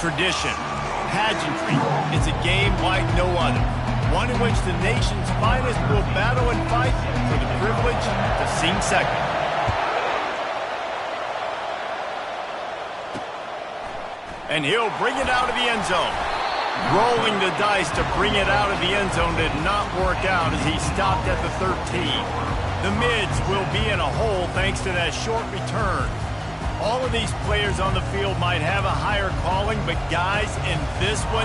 Tradition, pageantry, it's a game like no other. One in which the nation's finest will battle and fight for the privilege to sing second. And he'll bring it out of the end zone. Rolling the dice to bring it out of the end zone did not work out as he stopped at the 13. The mids will be in a hole thanks to that short return. All of these players on the field might have a higher calling, but guys, in this one,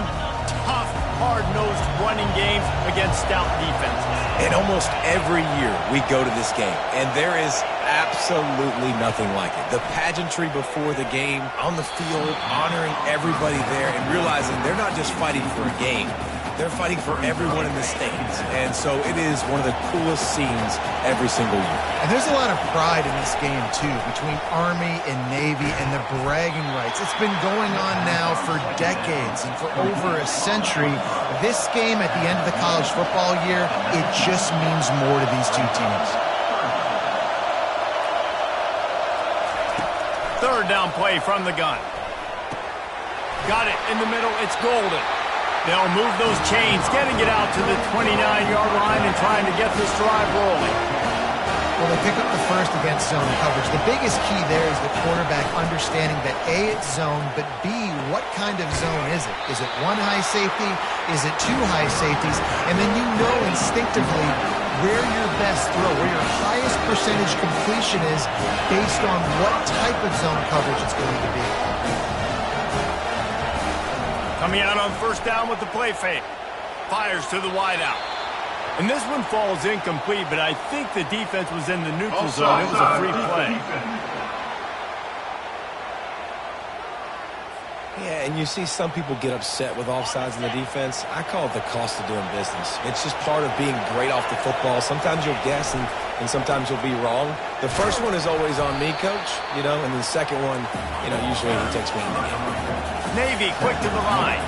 tough, hard-nosed running games against stout defenses. And almost every year we go to this game, and there is absolutely nothing like it. The pageantry before the game, on the field, honoring everybody there, and realizing they're not just fighting for a game. They're fighting for everyone in the stands. And so it is one of the coolest scenes every single year. And there's a lot of pride in this game, too, between Army and Navy and the bragging rights. It's been going on now for decades and for over a century. This game at the end of the college football year, it just means more to these two teams. Third down play from the gun. Got it in the middle. It's Golden. They'll move those chains, getting it out to the 29-yard line and trying to get this drive rolling. Well, they pick up the first against zone coverage. The biggest key there is the quarterback understanding that A, it's zone, but B, what kind of zone is it? Is it one high safety? Is it two high safeties? And then you know instinctively where your best throw, where your highest percentage completion is based on what type of zone coverage it's going to be. Coming out on first down with the play fake. Fires to the wideout. And this one falls incomplete, but I think the defense was in the neutral zone. It was a free play. Yeah, and you see some people get upset with offsides in the defense. I call it the cost of doing business. It's just part of being great off the football. Sometimes you'll guess and sometimes you'll be wrong. The first one is always on me, Coach, and then the second one, usually he takes me in the game. Navy quick to the line.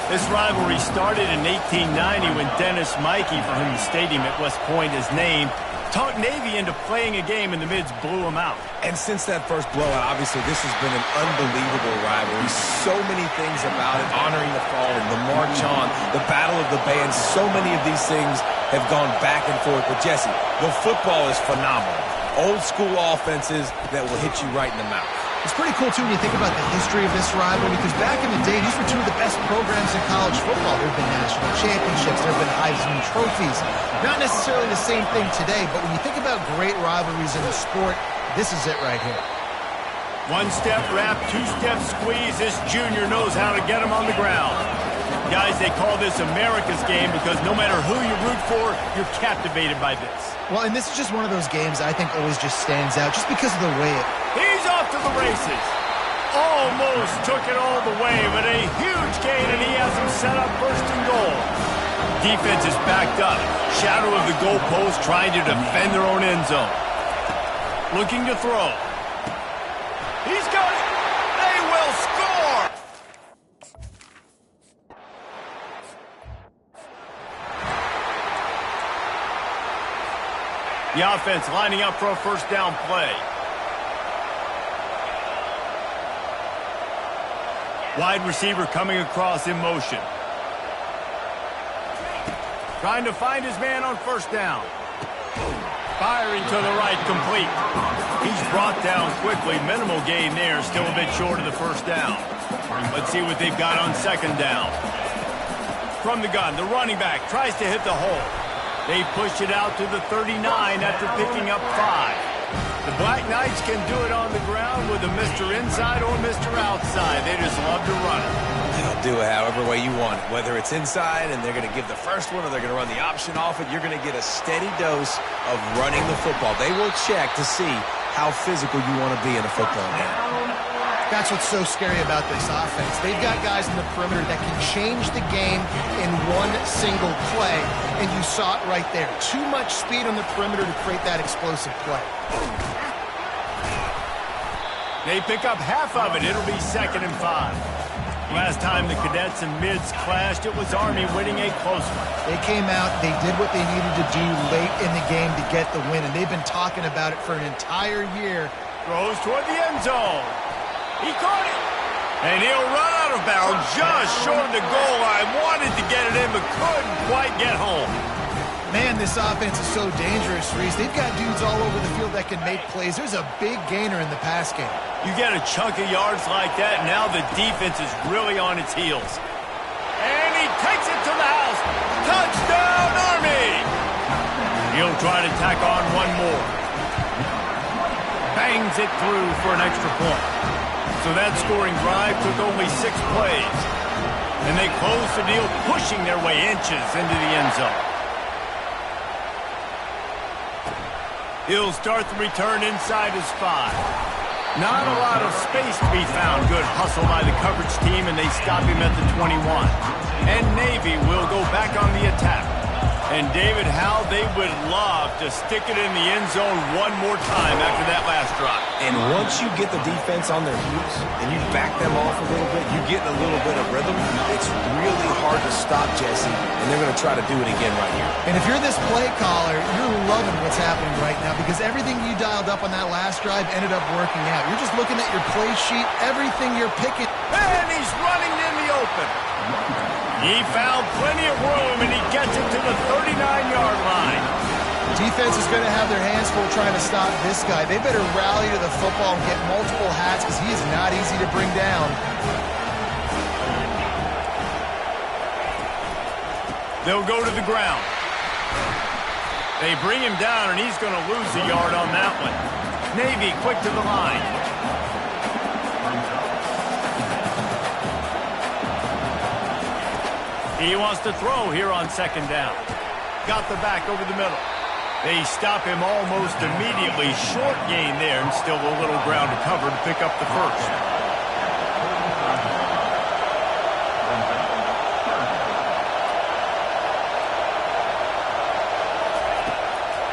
This rivalry started in 1890 when Dennis Mikey, for whom the stadium at West Point is named, talked Navy into playing a game and the mids blew them out. And since that first blowout, obviously this has been an unbelievable rivalry. So many things about it, honoring the fallen, the march on, the battle of the bands. So many of these things have gone back and forth. But Jesse, the football is phenomenal. Old school offenses that will hit you right in the mouth. It's pretty cool, too, when you think about the history of this rivalry, because back in the day, these were two of the best programs in college football. There have been national championships. There have been Heisman trophies. Not necessarily the same thing today, but when you think about great rivalries in the sport, this is it right here. One-step wrap, two-step squeeze. This junior knows how to get him on the ground. Guys, they call this America's game because no matter who you root for, you're captivated by this. Well, and this is just one of those games I think always just stands out just because of the way it... He's off to the races. Almost took it all the way, but a huge gain, and he has him set up first and goal. Defense is backed up. Shadow of the goalpost trying to defend their own end zone. Looking to throw. He's got it. They will score. The offense lining up for a first down play. Wide receiver coming across in motion. Trying to find his man on first down. Firing to the right, complete. He's brought down quickly. Minimal gain there, still a bit short of the first down. Let's see what they've got on second down. From the gun, the running back tries to hit the hole. They push it out to the 39 after picking up 5. The Black Knights can do it on the ground with a Mr. Inside or Mr. Outside. They just love to run it. They'll do it however way you want it. Whether it's inside and they're going to give the first one or they're going to run the option off it, you're going to get a steady dose of running the football. They will check to see how physical you want to be in a football game. That's what's so scary about this offense. They've got guys in the perimeter that can change the game in one single play, and you saw it right there. Too much speed on the perimeter to create that explosive play. They pick up half of it. It'll be 2nd and 5. Last time the Cadets and Mids clashed, it was Army winning a close one. They came out, they did what they needed to do late in the game to get the win, and they've been talking about it for an entire year. Throws toward the end zone. He caught it. And he'll run out of bounds just short of the goal line. Wanted to get it in, but couldn't quite get home. Man, this offense is so dangerous, Reese. They've got dudes all over the field that can make plays. There's a big gainer in the pass game. You get a chunk of yards like that, now the defense is really on its heels. And he takes it to the house. Touchdown, Army! He'll try to tack on one more. Bangs it through for an extra point. So that scoring drive took only 6 plays. And they closed the deal, pushing their way inches into the end zone. He'll start the return inside his 5. Not a lot of space to be found. Good hustle by the coverage team, and they stop him at the 21. And Navy will go back on the attack. And David, how they would love to stick it in the end zone one more time after that last drive. And once you get the defense on their heels and you back them off a little bit, you get a little bit of rhythm, it's really hard to stop, Jesse, and they're going to try to do it again right here. And if you're this play caller, you're loving what's happening right now because everything you dialed up on that last drive ended up working out. You're just looking at your play sheet, everything you're picking. And he's running in the open. He found plenty of room, and he gets it to the 39-yard line. Defense is going to have their hands full trying to stop this guy. They better rally to the football and get multiple hats because he is not easy to bring down. They'll go to the ground. They bring him down, and he's going to lose a yard on that one. Navy quick to the line. He wants to throw here on 2nd down. Got the back over the middle. They stop him almost immediately. Short gain there, and still a little ground to cover to pick up the first.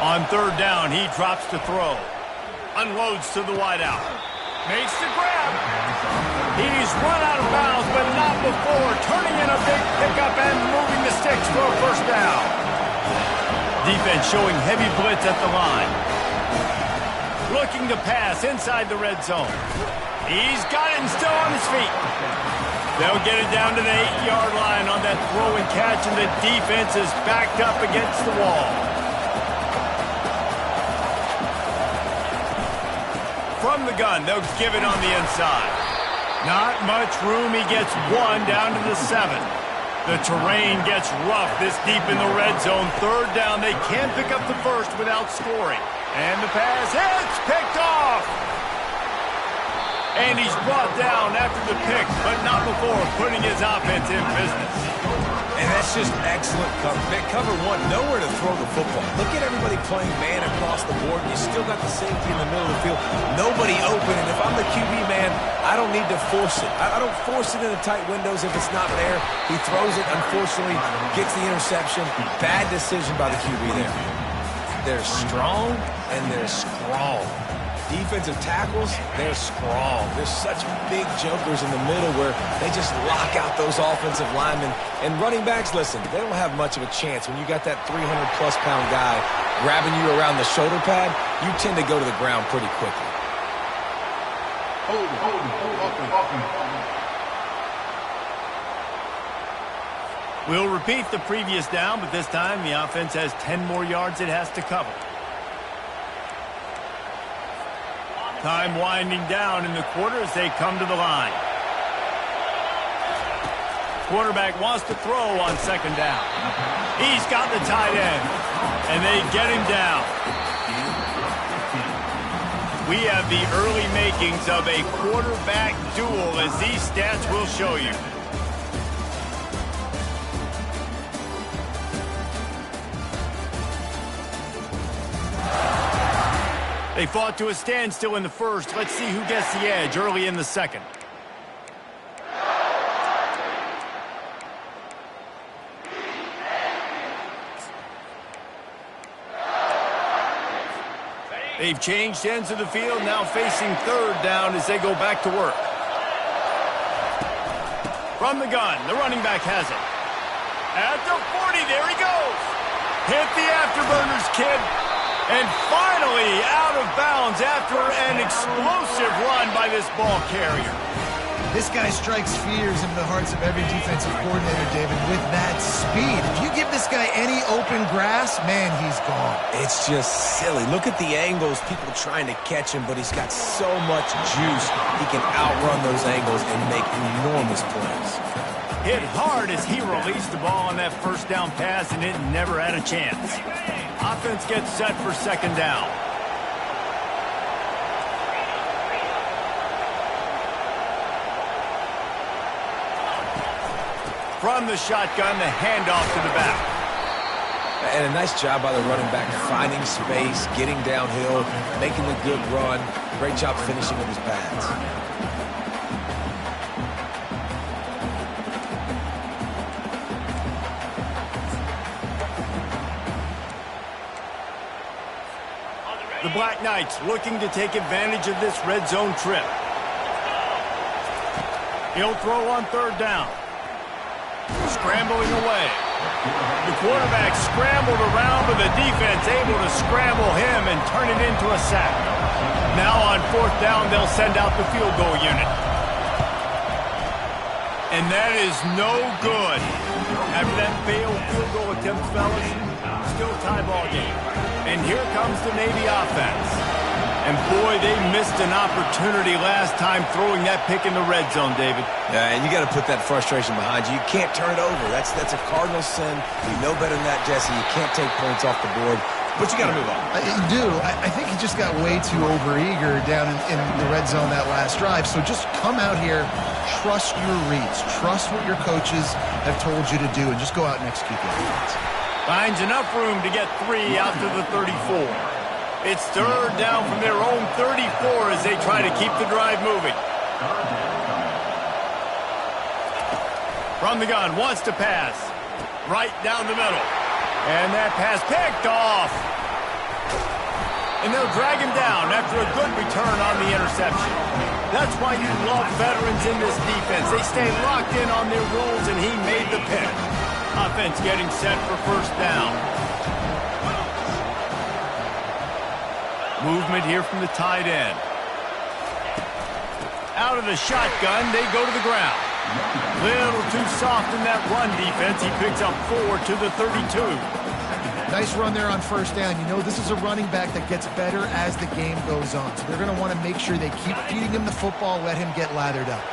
On 3rd down, he drops to throw. Unloads to the wideout. Makes the grab. He's run out of bounds, but not before turning in a big pickup and moving the sticks for a 1st down. Defense showing heavy blitz at the line. Looking to pass inside the red zone. He's got it and still on his feet. They'll get it down to the 8-yard line on that throw and catch, and the defense is backed up against the wall. From the gun, they'll give it on the inside. Not much room. He gets 1 down to the 7. The terrain gets rough this deep in the red zone. 3rd down, they can't pick up the first without scoring. And the pass hits, picked off. And he's brought down after the pick, but not before putting his offense in business. And that's just excellent cover. Cover 1, nowhere to throw the football. Look at everybody playing man across the board. You still got the safety in the middle of the field. Nobody open, and if I'm the QB man, I don't need to force it. I don't force it into tight windows if it's not there. He throws it, unfortunately, gets the interception. Bad decision by the QB there. They're strong, and they're scrawl. Defensive tackles, they're scrawl. There's such big jokers in the middle where they just lock out those offensive linemen. And running backs, listen, they don't have much of a chance. When you got that 300-plus pound guy grabbing you around the shoulder pad, you tend to go to the ground pretty quickly. We'll repeat the previous down, but this time the offense has 10 more yards it has to cover. Time winding down in the quarter as they come to the line. Quarterback wants to throw on 2nd down. He's got the tight end, and they get him down. We have the early makings of a quarterback duel, as these stats will show you. They fought to a standstill in the first. Let's see who gets the edge early in the second. They've changed ends of the field, now facing 3rd down as they go back to work. From the gun, the running back has it. At the 40, there he goes. Hit the afterburners, kid. And finally out of bounds after an explosive run by this ball carrier. This guy strikes fears into the hearts of every defensive coordinator, David, with that speed. If you give this guy any open grass, man, he's gone. It's just silly. Look at the angles, people trying to catch him, but he's got so much juice. He can outrun those angles and make enormous plays. Hit hard as he released the ball on that first down pass, and it never had a chance. Offense gets set for second down. From the shotgun, the handoff to the back. And a nice job by the running back, finding space, getting downhill, making a good run. Great job finishing with his pads. The Black Knights looking to take advantage of this red zone trip. He'll throw on third down. Scrambling away. The quarterback scrambled around, but the defense able to scramble him and turn it into a sack. Now on fourth down, they'll send out the field goal unit. And that is no good. After that failed field goal attempt, fellas, still tie ball game. And here comes the Navy offense. And boy, they missed an opportunity last time throwing that pick in the red zone, David. Yeah, and you got to put that frustration behind you. You can't turn it over. That's a cardinal sin. You know better than that, Jesse. You can't take points off the board, but you got to move on. You do. I think he just got way too overeager down in the red zone that last drive. So just come out here, trust your reads, trust what your coaches have told you to do, and just go out and execute the offense. Finds enough room to get 3 out to the 34. It's third down from their own 34 as they try to keep the drive moving. From the gun, wants to pass. Right down the middle. And that pass picked off. And they'll drag him down after a good return on the interception. That's why you love veterans in this defense. They stay locked in on their rules, and he made the pick. Offense getting set for first down. Movement here from the tight end. Out of the shotgun, they go to the ground. Little too soft in that run defense. He picks up 4 to the 32. Nice run there on first down. You know, this is a running back that gets better as the game goes on. So they're going to want to make sure they keep feeding him the football, let him get lathered up.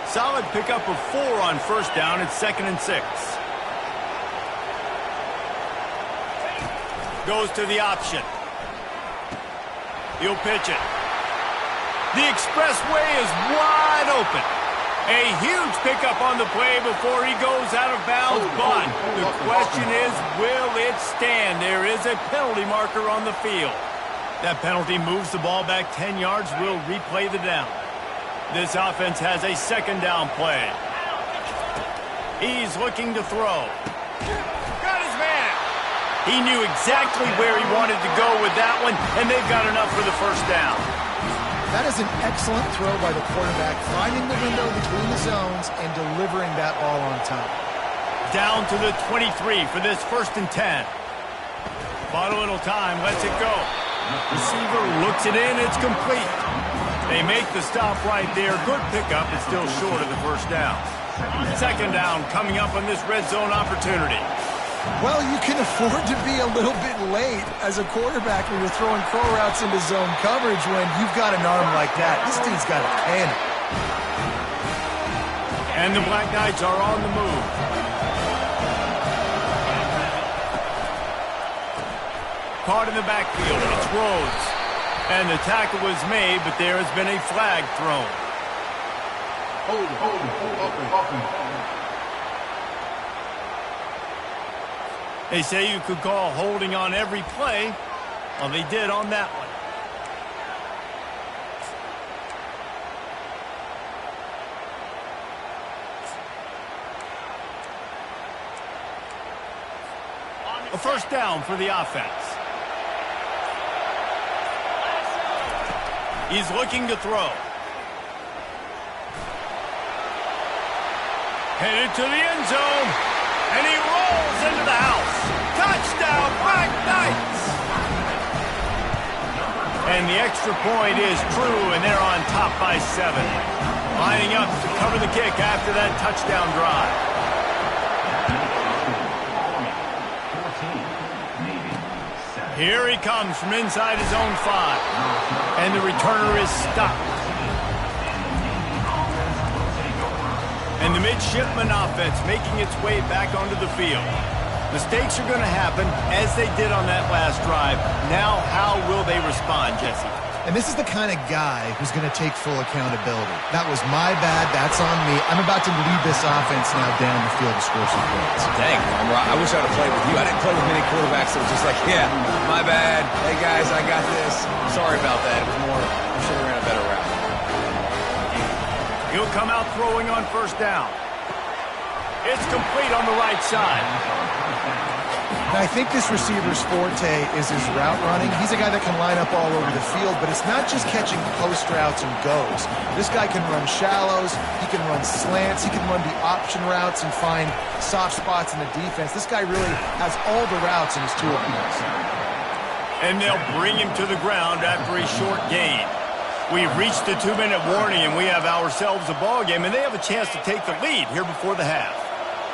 Solid pickup of 4 on first down. It's 2nd and 6. Goes to the option. He'll pitch it. The expressway is wide open. A huge pickup on the play before he goes out of bounds, but the question is, will it stand? There is a penalty marker on the field. That penalty moves the ball back 10 yards. We'll replay the down. This offense has a second down play. He's looking to throw. Got his man. He knew exactly where he wanted to go with that one, and they've got enough for the first down. That is an excellent throw by the quarterback, finding the window between the zones and delivering that ball on time. Down to the 23 for this 1st and 10. Bought a little time, lets it go. Receiver looks it in, it's complete. They make the stop right there. Good pickup, it's still short of the first down. Second down coming up on this red zone opportunity. Well, you can afford to be a little bit late as a quarterback when you're throwing crow routes into zone coverage when you've got an arm like that. This dude's got a cannon. And the Black Knights are on the move. Caught in the backfield, it's Rhodes. And the tackle was made, but there has been a flag thrown. They say you could call holding on every play. Well, they did on that one. A first down for the offense. He's looking to throw. Headed to the end zone. And he rolls into the house. Touchdown, Black Knights! And the extra point is true, and they're on top by 7. Lining up to cover the kick after that touchdown drive. Here he comes from inside his own 5. And the returner is stopped. And the midshipman offense making its way back onto the field. Mistakes are going to happen as they did on that last drive. Now, how will they respond, Jesse? And this is the kind of guy who's going to take full accountability. That was my bad. That's on me. I'm about to lead this offense now down the field to score some points. Dang, I wish I would have played with you. I didn't play with many quarterbacks that was just like, yeah, my bad. Hey, guys, I got this. Sorry about that. It was more, I should have ran a better route. He'll come out throwing on first down. It's complete on the right side. And I think this receiver's forte is his route running. He's a guy that can line up all over the field, but it's not just catching post routes and goes. This guy can run shallows, he can run slants, he can run the option routes and find soft spots in the defense. This guy really has all the routes in his toolbox. And they'll bring him to the ground after a short gain. We've reached the 2-minute warning, and we have ourselves a ball game, and they have a chance to take the lead here before the half.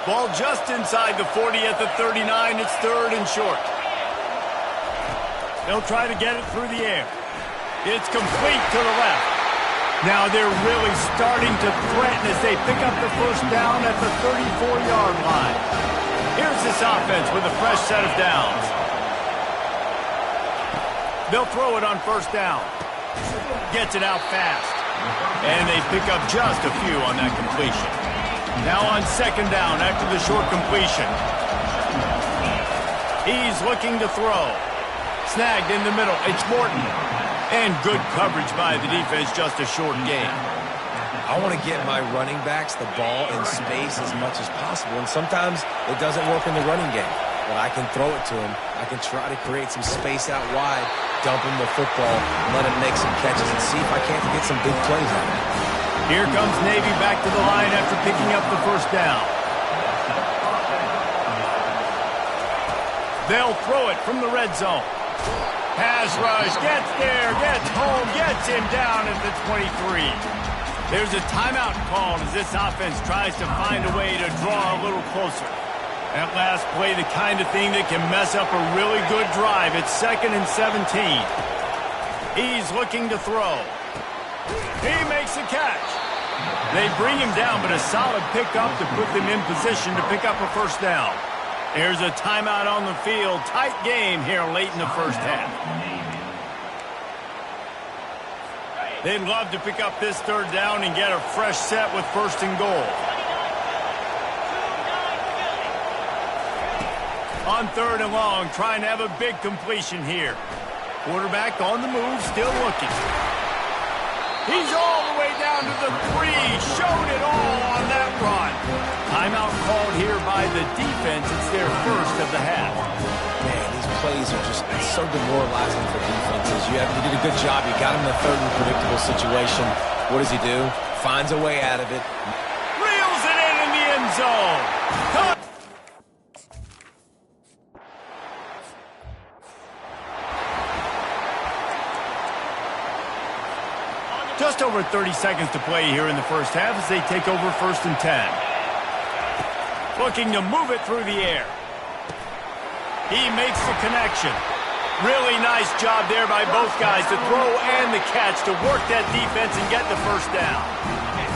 Ball just inside the 40 at the 39. It's 3rd and short. They'll try to get it through the air. It's complete to the left. Now they're really starting to threaten as they pick up the first down at the 34-yard line. Here's this offense with a fresh set of downs. They'll throw it on first down. Gets it out fast. And they pick up just a few on that completion. Now on second down after the short completion. He's looking to throw. Snagged in the middle. It's Morton. And good coverage by the defense, just a short gain. I want to get my running backs the ball in space as much as possible, and sometimes it doesn't work in the running game. But I can throw it to him. I can try to create some space out wide, dump him the football, let him make some catches, and see if I can't get some big plays out of it. Here comes Navy back to the line after picking up the first down. They'll throw it from the red zone. Pass rush, gets there, gets home, gets him down at the 23. There's a timeout called as this offense tries to find a way to draw a little closer. That last play, the kind of thing that can mess up a really good drive. It's 2nd and 17. He's looking to throw. He makes the catch. They bring him down, but a solid pickup to put them in position to pick up a first down. There's a timeout on the field. Tight game here late in the first half. They'd love to pick up this 3rd down and get a fresh set with 1st and goal. On 3rd and long, trying to have a big completion here. Quarterback on the move, still looking. He's all the way down to the 3. Showed it all on that run. Timeout called here by the defense. It's their first of the half. Man, these plays are just so demoralizing for defenses. You did a good job. You got him in a 3rd and predictable situation. What does he do? Finds a way out of it. Reels it in the end zone. Just over 30 seconds to play here in the first half as they take over 1st and 10. Looking to move it through the air. He makes the connection. Really nice job there by both guys to throw and the catch to work that defense and get the first down.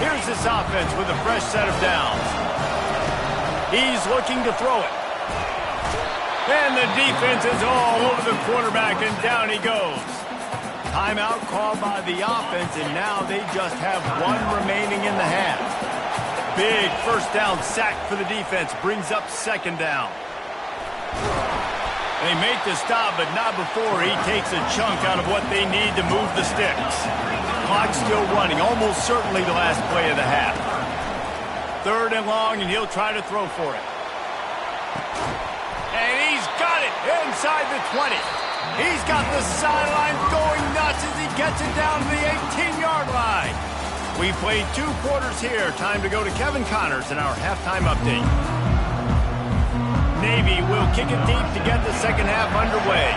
Here's this offense with a fresh set of downs. He's looking to throw it. And the defense is all over the quarterback, and down he goes. Timeout called by the offense, and now they just have 1 remaining in the half. Big first down sack for the defense, brings up 2nd down. They make the stop, but not before he takes a chunk out of what they need to move the sticks. Clock's still running, almost certainly the last play of the half. 3rd and long, and he'll try to throw for it. And he's got it inside the 20. He's got the sideline going nuts as he gets it down to the 18-yard line. We played 2 quarters here. Time to go to Kevin Connors in our halftime update. Navy will kick it deep to get the second half underway.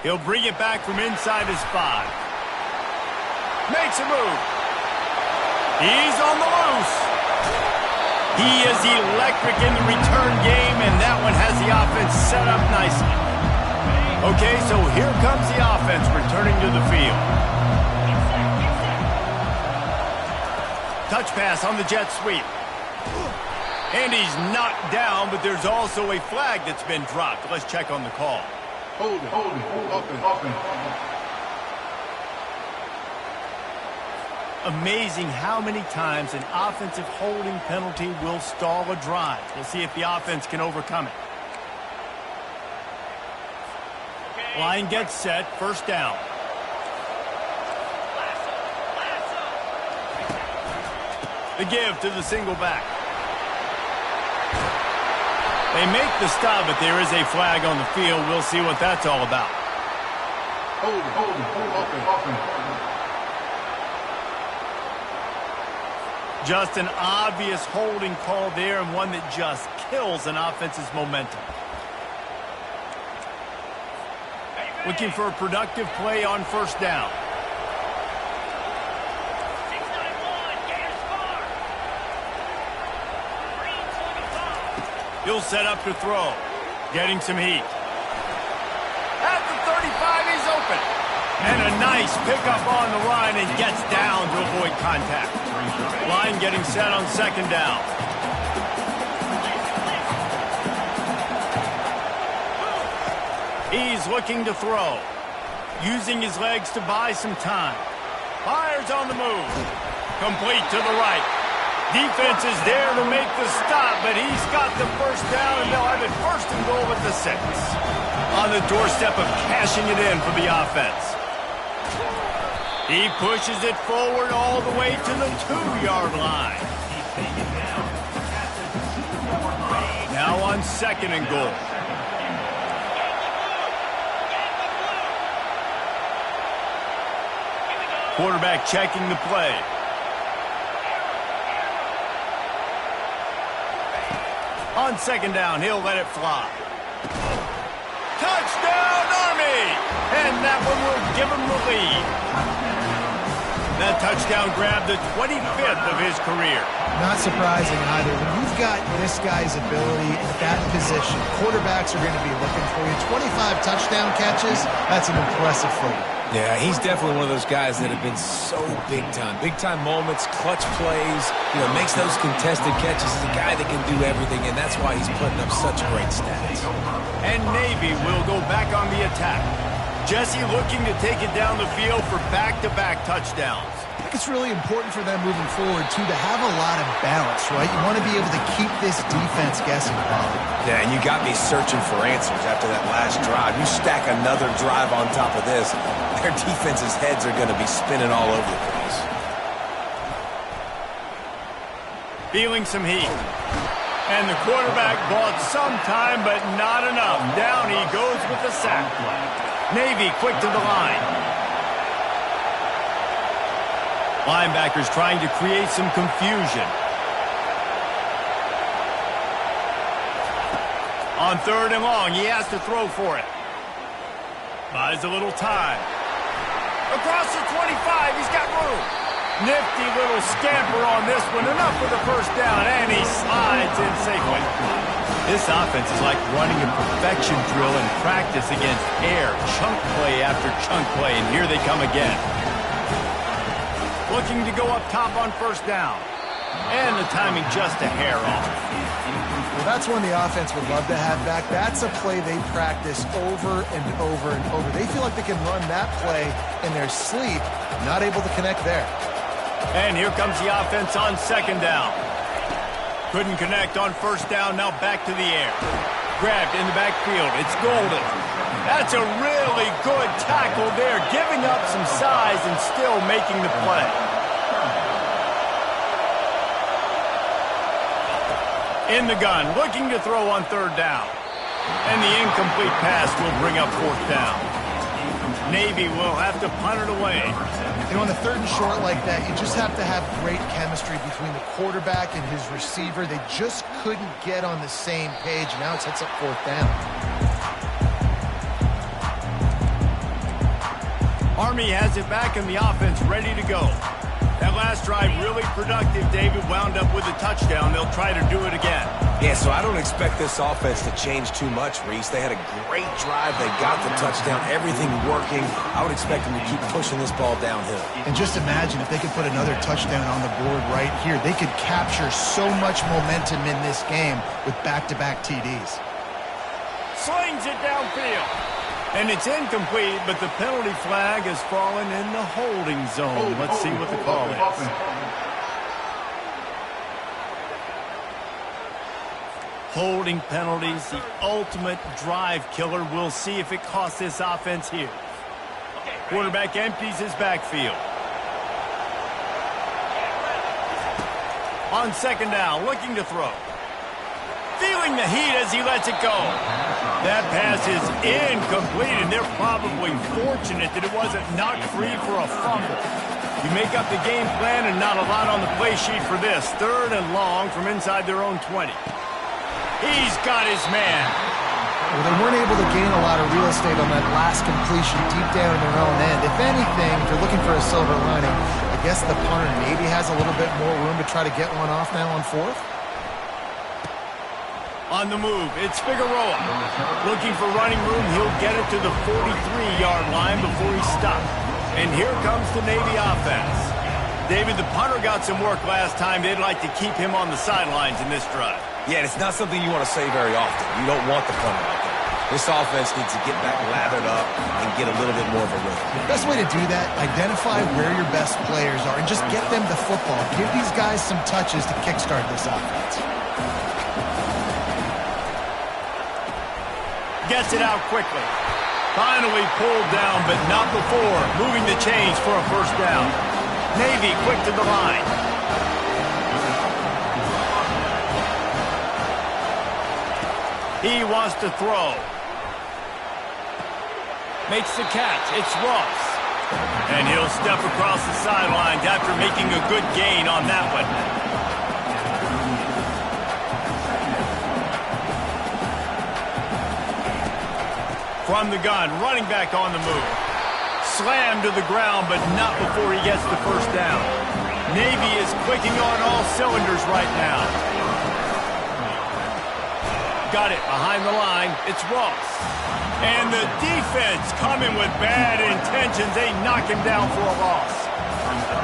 He'll bring it back from inside his 5. Makes a move. He's on the loose. He is electric in the return game, and that one has the offense set up nicely. Okay, so here comes the offense returning to the field. Touch pass on the jet sweep. And he's knocked down, but there's also a flag that's been dropped. Let's check on the call. Hold it, offense. Amazing how many times an offensive holding penalty will stall a drive. We'll see if the offense can overcome it. Line gets set, first down. The give to the single back. They make the stop, but there is a flag on the field. We'll see what that's all about. Hold it, offense. Just an obvious holding call there, and one that just kills an offense's momentum. Looking for a productive play on first down. He'll set up to throw. Getting some heat. At the 35, he's open. And a nice pickup on the line and gets down to avoid contact. Line getting set on second down. He's looking to throw. Using his legs to buy some time. Fires on the move. Complete to the right. Defense is there to make the stop, but he's got the first down, and they'll have it first and goal at the 6. On the doorstep of cashing it in for the offense. He pushes it forward all the way to the 2-yard line. Now on second and goal. Quarterback checking the play. On second down, he'll let it fly. Touchdown, Army! And that one will give him the lead. That touchdown grabbed the 25th of his career. Not surprising either. When you've got this guy's ability at that position, quarterbacks are going to be looking for you. 25 touchdown catches, that's an impressive footing. Yeah, he's definitely one of those guys that have been so big time. Big time moments, clutch plays, makes those contested catches. He's a guy that can do everything, and that's why he's putting up such great stats. And Navy will go back on the attack. Jesse looking to take it down the field for back-to-back touchdowns. I think it's really important for them moving forward, too, to have a lot of balance, right? You want to be able to keep this defense guessing, Paulie. Yeah, and you got me searching for answers after that last drive. You stack another drive on top of this, their defense's heads are going to be spinning all over the place. Feeling some heat. And the quarterback bought some time, but not enough. Down he goes with the sack. Navy quick to the line. Linebackers trying to create some confusion. On third and long, he has to throw for it. Buys a little time. Across the 25, he's got room. Nifty little scamper on this one. Enough for the first down, and he slides in safely. This offense is like running a perfection drill in practice against air. Chunk play after chunk play, and here they come again. Looking to go up top on first down. And the timing just a hair off. Well, that's one the offense would love to have back. That's a play they practice over and over and over. They feel like they can run that play in their sleep, not able to connect there. And here comes the offense on second down. Couldn't connect on first down, now back to the air. Grabbed in the backfield, it's Golden. That's a really good tackle there, giving up some size and still making the play. In the gun, looking to throw on third down. And the incomplete pass will bring up fourth down. Navy will have to punt it away. On the third and short like that, you just have to have great chemistry between the quarterback and his receiver. They just couldn't get on the same page. Now it sets up fourth down. Army has it back and the offense ready to go. That last drive really productive, David. Wound up with a touchdown. They'll try to do it again. Yeah, so I don't expect this offense to change too much, Reese. They had a great drive. They got the touchdown. Everything working. I would expect them to keep pushing this ball downhill. And just imagine if they could put another touchdown on the board right here. They could capture so much momentum in this game with back-to-back TDs. Slings it downfield. And it's incomplete, but the penalty flag has fallen in the holding zone. Let's see what the call is. Holding penalties, the ultimate drive killer. We'll see if it costs this offense here. Quarterback empties his backfield. On second down, looking to throw. Feeling the heat as he lets it go. That pass is incomplete, and they're probably fortunate that it wasn't knocked free for a fumble. You make up the game plan and not a lot on the play sheet for this. 3rd and long from inside their own 20. He's got his man. Well, they weren't able to gain a lot of real estate on that last completion deep down in their own end. If anything, if you're looking for a silver lining, I guess the punter maybe has a little bit more room to try to get one off now on 4th. On the move, it's Figueroa. Looking for running room, he'll get it to the 43-yard line before he stops. And here comes the Navy offense. David, the punter got some work last time. They'd like to keep him on the sidelines in this drive. Yeah, it's not something you want to say very often. You don't want the punter out there. This offense needs to get back lathered up and get a little bit more of a rhythm. The best way to do that, identify where your best players are and just get them the football. Give these guys some touches to kickstart this offense. Gets it out quickly. Finally pulled down, but not before. Moving the chains for a first down. Navy quick to the line. He wants to throw. Makes the catch. It's Ross. And he'll step across the sidelines after making a good gain on that one. From the gun, running back on the move. Slammed to the ground, but not before he gets the first down. Navy is clicking on all cylinders right now. Got it behind the line. It's Ross. And the defense coming with bad intentions. They knock him down for a loss.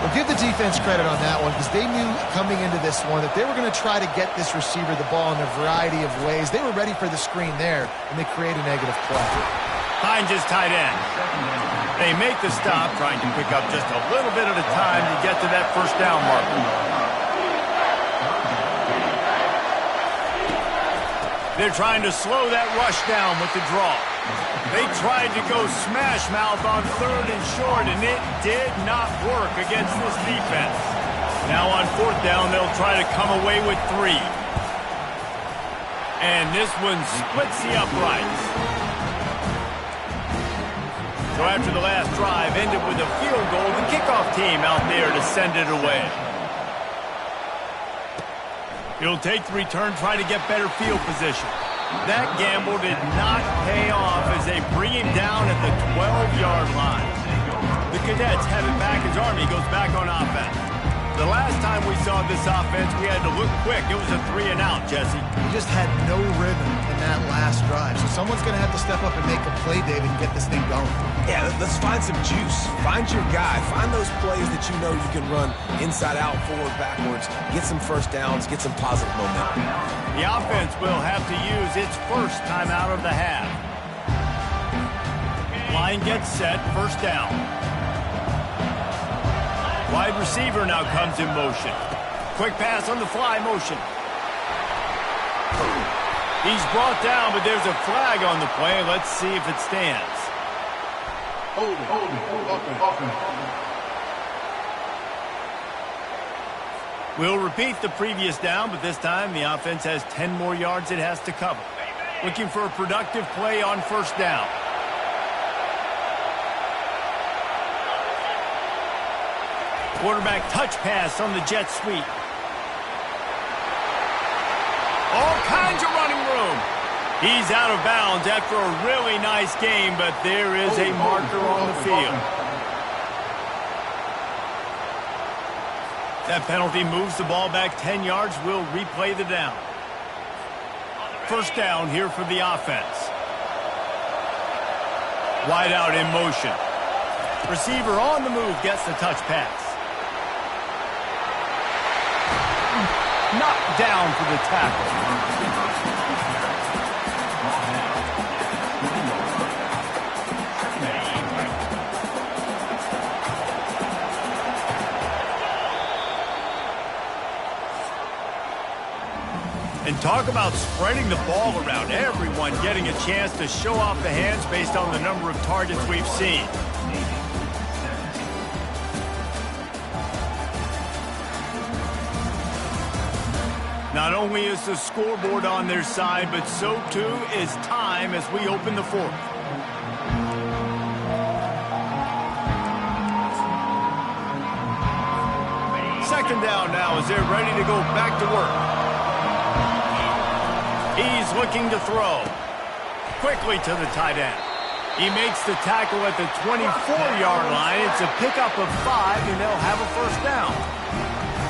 Well, give the defense credit on that one because they knew coming into this one that they were going to try to get this receiver the ball in a variety of ways. They were ready for the screen there, and they create a negative play. Hines is tight end. They make the stop, trying to pick up just a little bit at a time to get to that first down marker. They're trying to slow that rush down with the draw. They tried to go smash mouth on 3rd and short, and it did not work against this defense. Now on 4th down, they'll try to come away with 3. And this one splits the uprights. So after the last drive ended with a field goal, the kickoff team out there to send it away. He'll take the return, try to get better field position. That gamble did not pay off as they bring him down at the 12-yard line. The Cadets have it back as Army goes back on offense. The last time we saw this offense, we had to look quick. It was a 3-and-out, Jesse. We just had no rhythm in that last drive. So someone's going to have to step up and make a play, David, and get this thing going. Yeah, let's find some juice. Find your guy. Find those plays that you know you can run inside out, forward, backwards. Get some first downs. Get some positive momentum. The offense will have to use its first time out of the half. Line gets set. First down. Wide receiver now comes in motion. Quick pass on the fly motion. He's brought down, but there's a flag on the play. Let's see if it stands. Hold it. We'll repeat the previous down, but this time the offense has 10 more yards it has to cover. Looking for a productive play on first down. Quarterback touch pass on the jet sweep. All kinds of running room. He's out of bounds after a really nice game, but there is a marker on the field. That penalty moves the ball back 10 yards. We'll replay the down. First down here for the offense. Wide out in motion. Receiver on the move gets the touch pass. Knocked down for the tackle. And talk about spreading the ball around. Everyone getting a chance to show off the hands based on the number of targets we've seen. Not only is the scoreboard on their side, but so too is time as we open the fourth. Second down now as they're ready to go back to work. He's looking to throw. Quickly to the tight end. He makes the tackle at the 24-yard line. It's a pickup of 5, and they'll have a first down.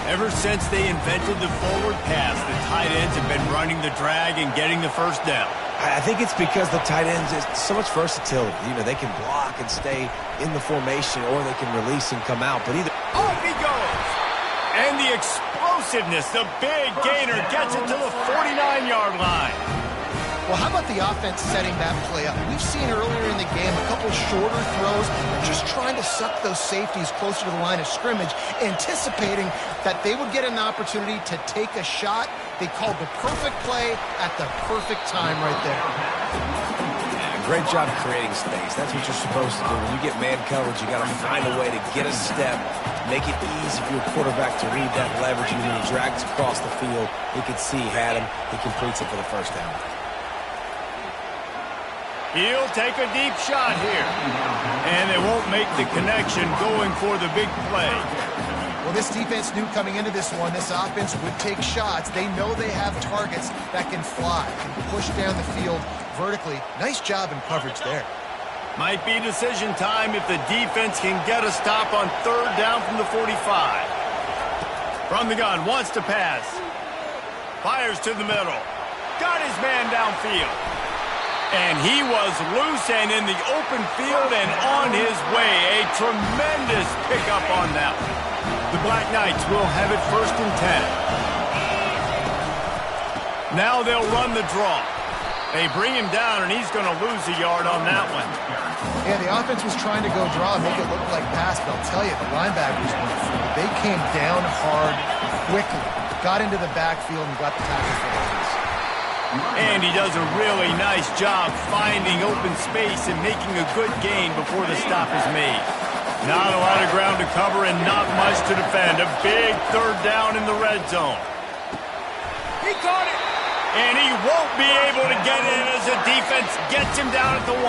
Ever since they invented the forward pass, the tight ends have been running the drag and getting the first down. I think it's because the tight ends is so much versatility. You know, they can block and stay in the formation, or they can release and come out. But either... Off he goes! And the explosiveness, the big gainer gets it to the 49-yard line. Well, how about the offense setting that play up? We've seen earlier in the game a couple shorter throws, just trying to suck those safeties closer to the line of scrimmage, anticipating that they would get an opportunity to take a shot. They called the perfect play at the perfect time right there. Great job creating space. That's what you're supposed to do. When you get man coverage, you got to find a way to get a step, make it easy for your quarterback to read that leverage, and when he drags across the field, he could see he had him. He completes it for the first down. He'll take a deep shot here. And they won't make the connection going for the big play. Well, this defense knew coming into this one, this offense would take shots. They know they have targets that can fly, can push down the field vertically. Nice job in coverage there. Might be decision time if the defense can get a stop on third down from the 45. From the gun, wants to pass. Fires to the middle. Got his man downfield. And he was loose and in the open field and on his way. A tremendous pickup on that one. The Black Knights will have it first and 10. Now they'll run the draw. They bring him down, and he's going to lose a yard on that one. Yeah, the offense was trying to go draw and make it look like pass, but I'll tell you, the linebackers went through. They came down hard quickly, got into the backfield, and got the tackle for the loss. And he does a really nice job finding open space and making a good gain before the stop is made. Not a lot of ground to cover and not much to defend. A big third down in the red zone. He caught it. And he won't be able to get in as the defense gets him down at the 1.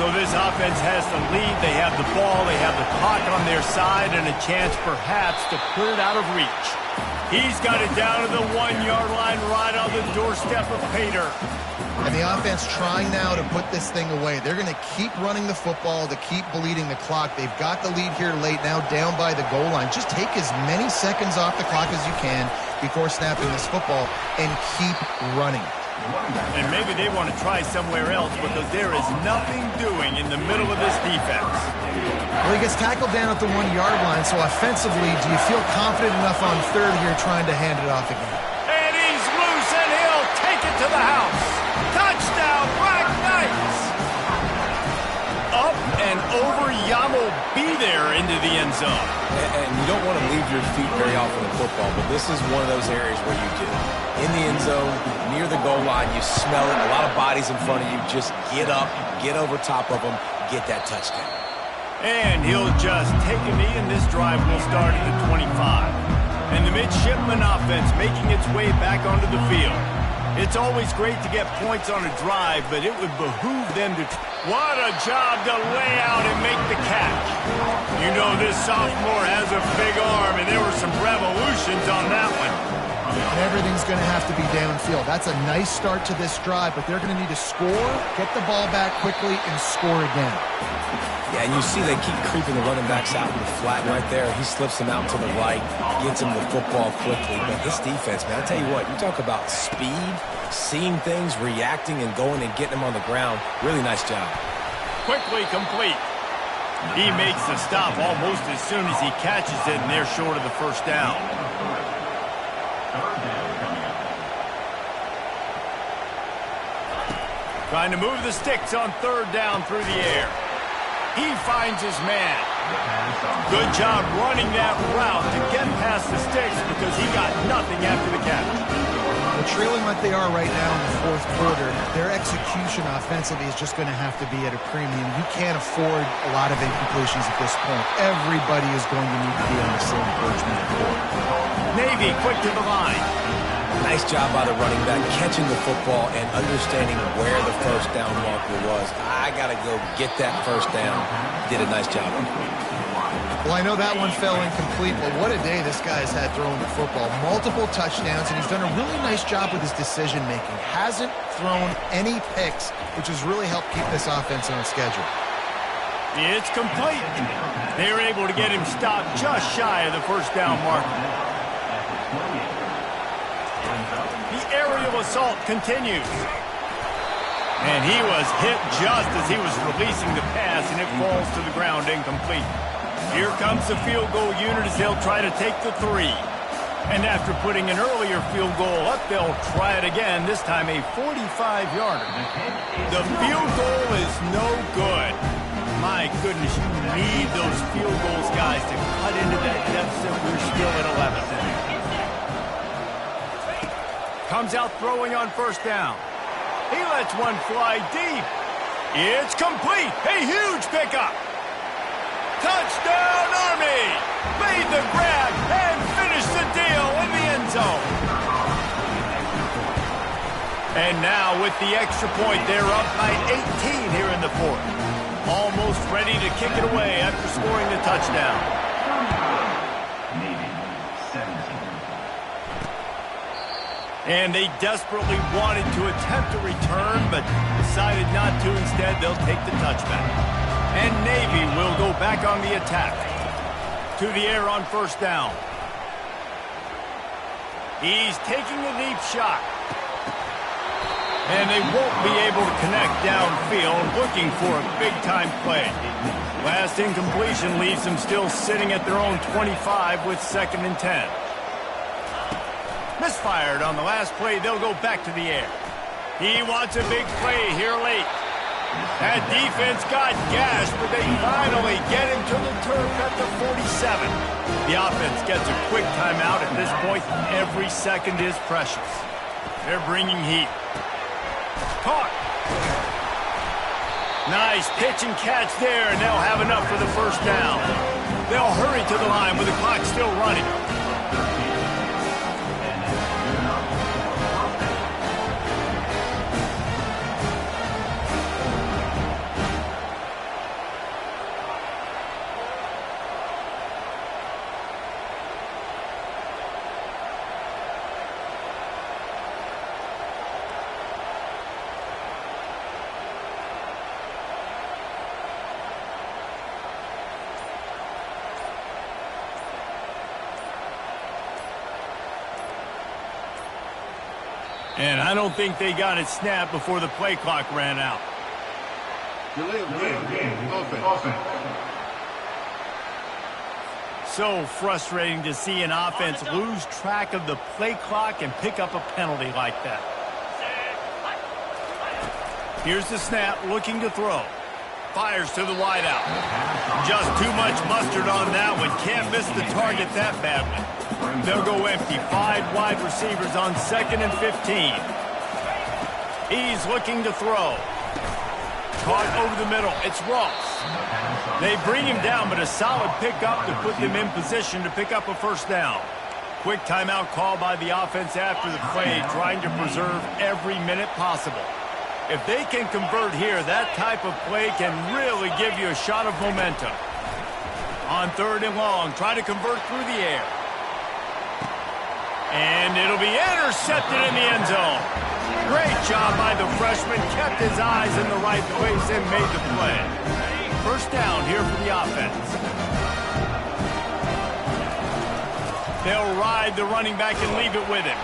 So this offense has the lead. They have the ball. They have the clock on their side and a chance perhaps to put it out of reach. He's got it down to the 1-yard line right on the doorstep of Pater. And the offense trying now to put this thing away. They're going to keep running the football to keep bleeding the clock. They've got the lead here late, now down by the goal line. Just take as many seconds off the clock as you can before snapping this football and keep running. And maybe they want to try somewhere else because there is nothing doing in the middle of this defense. Well, he gets tackled down at the 1-yard line, so offensively, do you feel confident enough on third here trying to hand it off again? And he's loose, and he'll take it to the house. Touchdown, Black Knights! Up and over, Yamo be there into the end zone. And you don't want to leave your feet very often in football, but this is one of those areas where you do. In the end zone, near the goal line, you smell it, a lot of bodies in front of you. Just get up, get over top of them, get that touchdown. And he'll just take a knee, and this drive will start at the 25. And the midshipman offense making its way back onto the field. It's always great to get points on a drive, but it would behoove them to... What a job to lay out and make the catch. You know this sophomore has a big arm, and there were some revolutions on that one. And everything's going to have to be downfield. That's a nice start to this drive, but they're going to need to score, get the ball back quickly, and score again. Yeah, and you see they keep creeping the running backs out in the flat right there. He slips them out to the right, gets him the football quickly. But this defense, man, I tell you what, you talk about speed, seeing things, reacting, and going and getting them on the ground. Really nice job. Quickly complete. He makes the stop almost as soon as he catches it, and they're short of the first down. Trying to move the sticks on third down through the air. He finds his man. Good job running that route to get past the sticks because he got nothing after the catch. Well, trailing like they are right now in the fourth quarter, their execution offensively is just going to have to be at a premium. You can't afford a lot of incompletions at this point. Everybody is going to need to be on the same page moving forward. Navy quick to the line. Nice job by the running back, catching the football and understanding where the first down marker was. I got to go get that first down. Did a nice job. Well, I know that one fell incomplete, but what a day this guy has had throwing the football. Multiple touchdowns, and he's done a really nice job with his decision-making. Hasn't thrown any picks, which has really helped keep this offense on schedule. It's complete. They're able to get him stopped just shy of the first down marker. The aerial assault continues. And he was hit just as he was releasing the pass, and it falls to the ground incomplete. Here comes the field goal unit as they'll try to take the 3. And after putting an earlier field goal up, they'll try it again, this time a 45-yarder. The field goal is no good. My goodness, you need those field goals, guys, to cut into that deficit. We're still at 11. Comes out throwing on first down. He lets one fly deep. It's complete. A huge pickup. Touchdown, Army! Made the grab and finished the deal in the end zone. And now with the extra point, they're up by 18 here in the fourth. Almost ready to kick it away after scoring the touchdown. And they desperately wanted to attempt a return, but decided not to. Instead, they'll take the touchback. And Navy will go back on the attack. To the air on first down. He's taking a deep shot. And they won't be able to connect downfield, looking for a big-time play. Last incompletion leaves them still sitting at their own 25 with 2nd and 10. Misfired on the last play. They'll go back to the air. He wants a big play here late. That defense got gashed, but they finally get him to the turf at the 47. The offense gets a quick timeout at this point. Every second is precious. They're bringing heat. Caught. Nice pitch and catch there, and they'll have enough for the first down. They'll hurry to the line with the clock still running. And I don't think they got it snapped before the play clock ran out. Delay of game. Offense. So frustrating to see an offense lose track of the play clock and pick up a penalty like that. Here's the snap, looking to throw. Fires to the wideout. Just too much mustard on that one. Can't miss the target that badly. They'll go empty. 5 wide receivers on 2nd and 15. He's looking to throw. Caught over the middle. It's Ross. They bring him down, but a solid pickup to put them in position to pick up a first down. Quick timeout call by the offense after the play, trying to preserve every minute possible. If they can convert here, that type of play can really give you a shot of momentum. On 3rd and long, try to convert through the air. And it'll be intercepted in the end zone. Great job by the freshman. Kept his eyes in the right place and made the play. First down here for the offense. They'll ride the running back and leave it with him.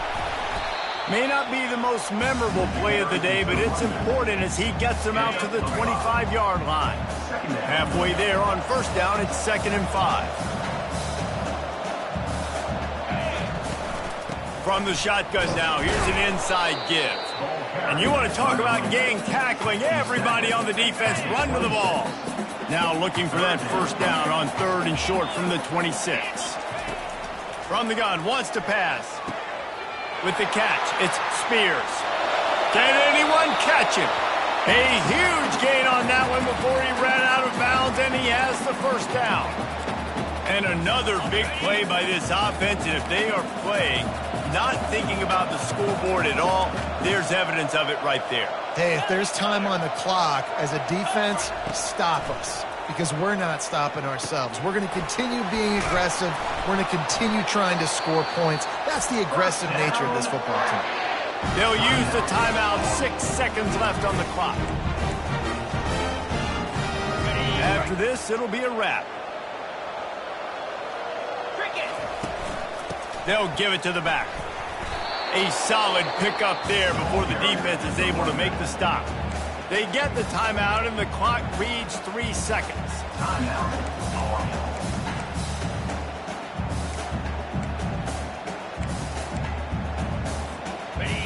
May not be the most memorable play of the day, but it's important as he gets them out to the 25-yard line. Halfway there on first down, it's 2nd and 5. From the shotgun now, here's an inside give. And you want to talk about gang tackling. Everybody on the defense run to the ball. Now looking for that first down on 3rd and short from the 26. From the gun, wants to pass. With the catch, it's Spears. Can anyone catch him? A huge gain on that one before he ran out of bounds, and he has the first down. And another big play by this offense. If they are playing, not thinking about the scoreboard at all, there's evidence of it right there. Hey, if there's time on the clock, as a defense, stop us. Because we're not stopping ourselves. We're going to continue being aggressive. We're going to continue trying to score points. That's the aggressive nature of this football team. They'll use the timeout. 6 seconds left on the clock. After this, it'll be a wrap. They'll give it to the back. A solid pickup there before the defense is able to make the stop. They get the timeout, and the clock reads 3 seconds.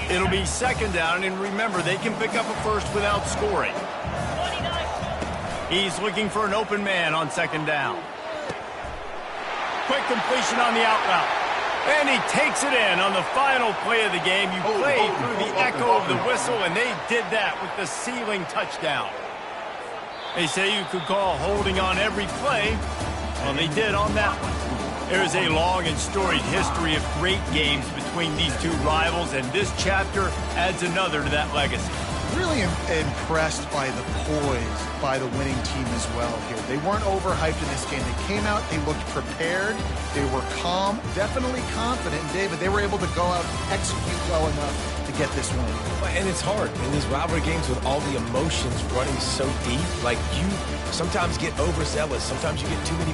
It'll be 2nd down, and remember, they can pick up a first without scoring. He's looking for an open man on 2nd down. Quick completion on the out route. And he takes it in on the final play of the game. You played through the echo of the whistle, and they did that with the ceiling touchdown. They say you could call holding on every play. Well, they did on that one. There is a long and storied history of great games between these two rivals, and this chapter adds another to that legacy. Really impressed by the poise by the winning team as well here. They weren't overhyped in this game. They came out, they looked prepared, they were calm, definitely confident. And David, they were able to go out and execute well enough to get this win. And it's hard in these rivalry games with all the emotions running so deep. Like, you sometimes get overzealous. Sometimes you get too many